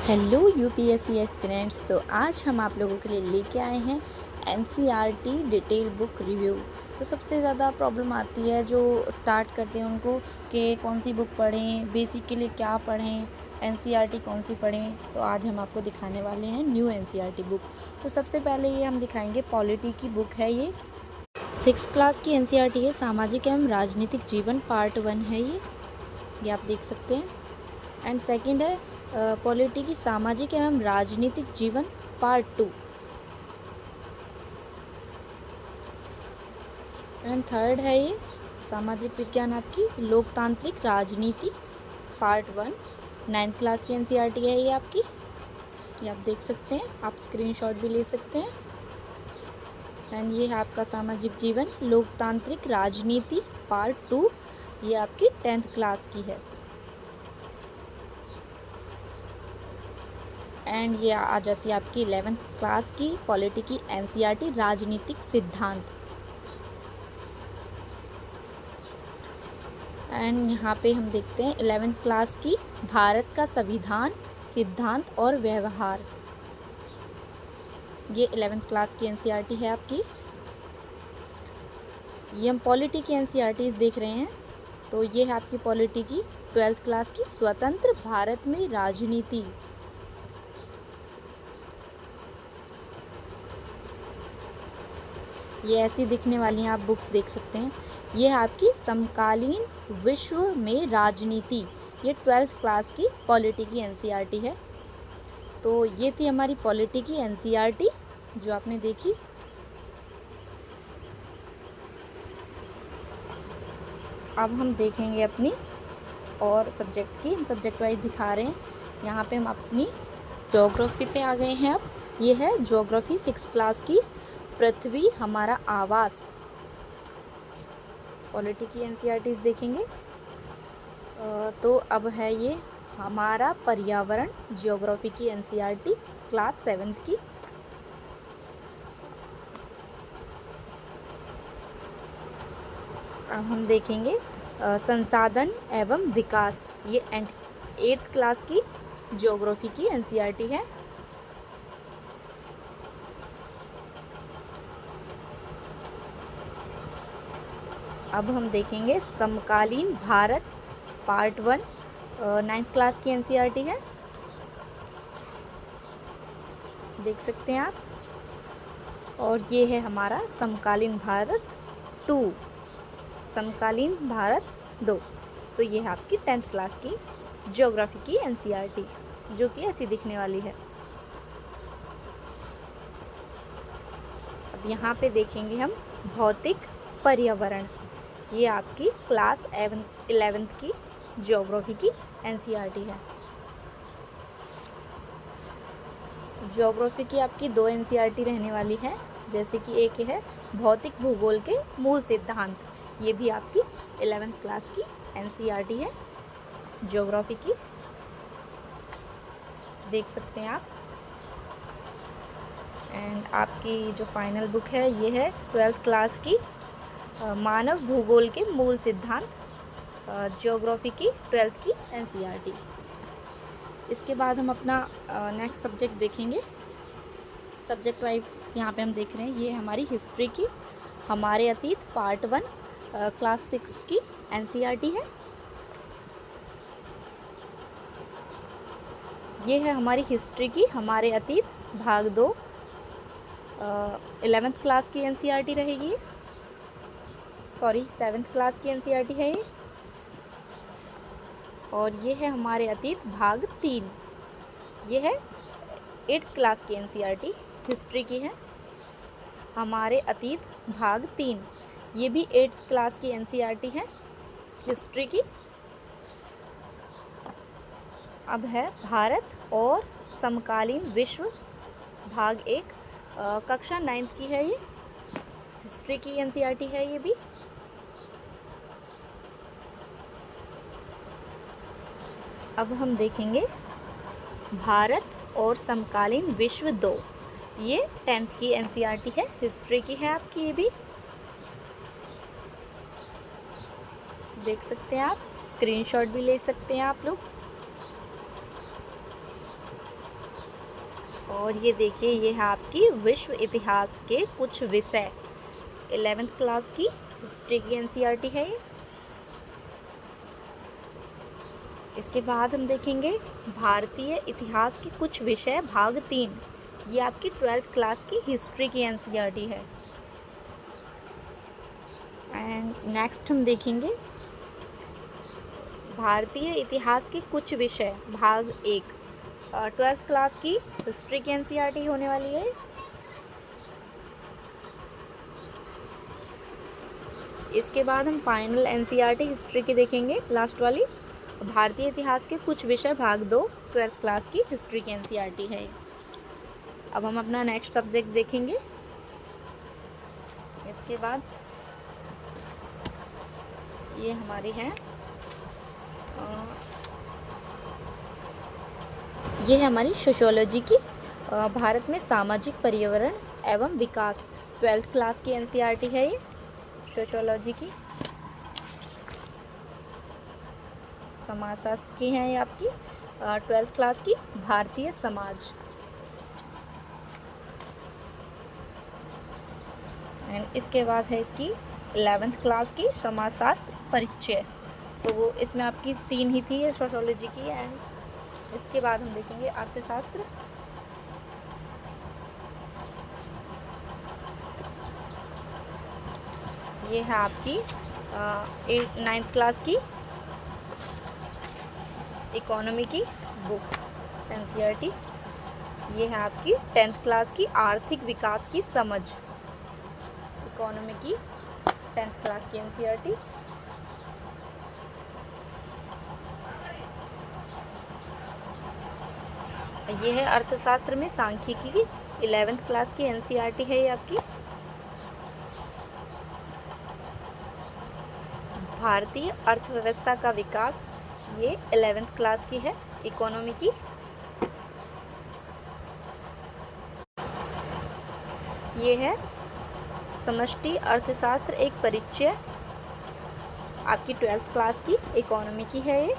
Hello UPSC aspirants. तो आज हम आप लोगों के लिए लेके आए हैं एनसीईआरटी डिटेल बुक रिव्यू। तो सबसे ज़्यादा प्रॉब्लम आती है जो स्टार्ट करते हैं उनको कि कौन सी बुक पढ़ें, बेसिक के लिए क्या पढ़ें, एनसीईआरटी कौन सी पढ़ें। तो आज हम आपको दिखाने वाले हैं न्यू एनसीईआरटी बुक। तो सबसे पहले ये हम दिखाएंगे पॉलिटी की बुक है। ये 6th क्लास की एनसीईआरटी है। सामाजिक एवं राजनीतिक जीवन पार्ट 1 है ये आप देख सकते हैं। एंड सेकंड है पॉलिटी की सामाजिक एवं राजनीतिक जीवन पार्ट 2। एंड थर्ड है ये सामाजिक विज्ञान आपकी लोकतांत्रिक राजनीति पार्ट 1। 9th क्लास की एनसीईआरटी है ये आपकी। ये आप देख सकते हैं, आप स्क्रीनशॉट भी ले सकते हैं। एंड ये है आपका सामाजिक जीवन लोकतांत्रिक राजनीति पार्ट 2। ये आपकी 10th क्लास की है। एंड ये आ जाती है आपकी 11th क्लास की पॉलिटी की एनसीईआरटी राजनीतिक सिद्धांत। एंड यहाँ पे हम देखते हैं 11th क्लास की भारत का संविधान सिद्धांत और व्यवहार। ये 11th क्लास की एनसीईआरटी है आपकी। ये हम पॉलिटी की एनसीईआरटीज देख रहे हैं। तो ये है आपकी पॉलिटी की 12th क्लास की स्वतंत्र भारत में राजनीति। ये ऐसी दिखने वाली हैं, आप बुक्स देख सकते हैं। ये है आपकी समकालीन विश्व में राजनीति। ये 12th क्लास की पॉलिटी की एनसीईआरटी है। तो ये थी हमारी पॉलिटी की एनसीईआरटी जो आपने देखी। अब हम देखेंगे अपनी और सब्जेक्ट की। हम सब्जेक्ट वाइज दिखा रहे हैं। यहाँ पे हम अपनी ज्योग्राफी पे आ गए हैं। अब ये है ज्योग्राफी 6th क्लास की पृथ्वी हमारा आवास। पॉलिटी की एनसीईआरटीज देखेंगे। तो अब है ये हमारा पर्यावरण ज्योग्राफी की एनसीईआरटी क्लास 7th की। अब हम देखेंगे संसाधन एवं विकास। ये 8th क्लास की ज्योग्राफी की एनसीईआरटी है। अब हम देखेंगे समकालीन भारत पार्ट 1। 9th क्लास की एनसीईआरटी है, देख सकते हैं आप। और ये है हमारा समकालीन भारत 2, समकालीन भारत 2। तो ये है आपकी 10th क्लास की ज्योग्राफी की एनसीईआरटी जो कि ऐसी दिखने वाली है। अब यहाँ पे देखेंगे हम भौतिक पर्यावरण। ये आपकी क्लास 11th की ज्योग्राफी की एनसीईआरटी है। ज्योग्राफी की आपकी 2 एनसीईआरटी रहने वाली है। जैसे कि एक है भौतिक भूगोल के मूल सिद्धांत। ये भी आपकी 11th क्लास की एनसीईआरटी है ज्योग्राफी की, देख सकते हैं आप। एंड आपकी जो फाइनल बुक है ये है 12th क्लास की मानव भूगोल के मूल सिद्धांत ज्योग्राफी की 12th की एनसीईआरटी। इसके बाद हम अपना नेक्स्ट सब्जेक्ट देखेंगे। सब्जेक्ट वाइज यहाँ पे हम देख रहे हैं। ये हमारी हिस्ट्री की हमारे अतीत पार्ट 1 क्लास 6 की एनसीईआरटी है। ये है हमारी हिस्ट्री की हमारे अतीत भाग 2 11th क्लास की एनसीईआरटी रहेगी। सॉरी 7th क्लास की एनसीईआरटी है ये। और ये है हमारे अतीत भाग 3। ये है 8th क्लास की एनसीईआरटी, हिस्ट्री की है, हमारे अतीत भाग 3। ये भी 8th क्लास की एनसीईआरटी है, हिस्ट्री की। अब है भारत और समकालीन विश्व भाग 1 कक्षा 9th की है। ये हिस्ट्री की एनसीईआरटी है ये भी। अब हम देखेंगे भारत और समकालीन विश्व 2। ये 10th की एनसीईआरटी है, हिस्ट्री की है आपकी। ये भी देख सकते हैं आप, स्क्रीनशॉट भी ले सकते हैं आप लोग। और ये देखिए, ये है आपकी विश्व इतिहास के कुछ विषय। 11th क्लास की हिस्ट्री की एनसीईआरटी है ये। इसके बाद हम देखेंगे भारतीय इतिहास के कुछ विषय भाग 3। ये आपकी 12th क्लास की हिस्ट्री की एनसीईआरटी है। एंड नेक्स्ट हम देखेंगे भारतीय इतिहास के कुछ विषय भाग 1। 12th क्लास की हिस्ट्री की एनसीईआरटी होने वाली है। इसके बाद हम फाइनल एनसीईआरटी हिस्ट्री की देखेंगे, लास्ट वाली। भारतीय इतिहास के कुछ विषय भाग 2 12th क्लास की हिस्ट्री की एनसीईआरटी है। अब हम अपना नेक्स्ट सब्जेक्ट देखेंगे। इसके बाद ये हमारी है ये है हमारी सोशियोलॉजी की, भारत में सामाजिक पर्यावरण एवं विकास। 12th क्लास की एनसीईआरटी है ये सोशियोलॉजी की। समाजशास्त्र की है ये आपकी 12th क्लास की, भारतीय समाज। एंड इसके बाद है इसकी 11th क्लास की समाजशास्त्र परिचय। तो वो इसमें आपकी 3 ही थी सोशियोलॉजी की। एंड इसके बाद हम देखेंगे अर्थशास्त्र। ये है आपकी 9th क्लास की इकोनॉमी की बुक एनसीईआरटी। ये है आपकी 10th क्लास की आर्थिक विकास की समझ, इकोनॉमी की 10th क्लास की एनसीईआरटी। ये है अर्थशास्त्र में सांख्यिकी की 11th क्लास की एनसीईआरटी है ये आपकी। भारतीय अर्थव्यवस्था का विकास, ये 11th क्लास की है, इकोनॉमी की। ये है समष्टि अर्थशास्त्र एक परिचय, आपकी 12th क्लास की इकोनॉमी की है ये।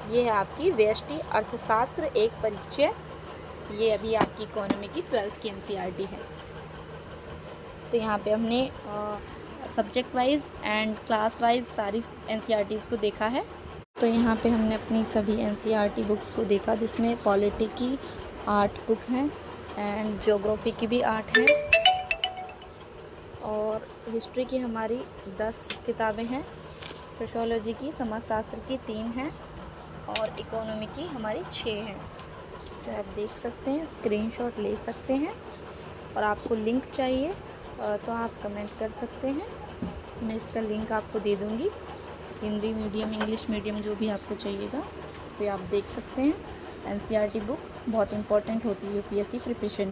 ये है आपकी व्यष्टि अर्थशास्त्र एक परिचय, ये अभी आपकी इकोनॉमी की 12th की एनसीईआरटी है। तो यहाँ पे हमने subject wise and class wise सारी एनसीईआरटीज़ को देखा है। तो यहाँ पे हमने अपनी सभी एनसीईआरटी बुक्स को देखा, जिसमें पॉलिटी की 8 बुक हैं एंड ज्योग्राफी की भी 8 हैं, और हिस्ट्री की हमारी 10 किताबें हैं, सोशियोलॉजी की, समाजशास्त्र की 3 हैं, और इकोनॉमी की हमारी 6 हैं। तो आप देख सकते हैं, स्क्रीनशॉट ले सकते हैं, और आपको लिंक चाहिए तो आप कमेंट कर सकते हैं, मैं इसका लिंक आपको दे दूँगी। हिंदी मीडियम, इंग्लिश मीडियम, जो भी आपको चाहिएगा तो ये आप देख सकते हैं। एनसीईआरटी बुक बहुत इंपॉर्टेंट होती है यूपीएससी प्रिपरेशन।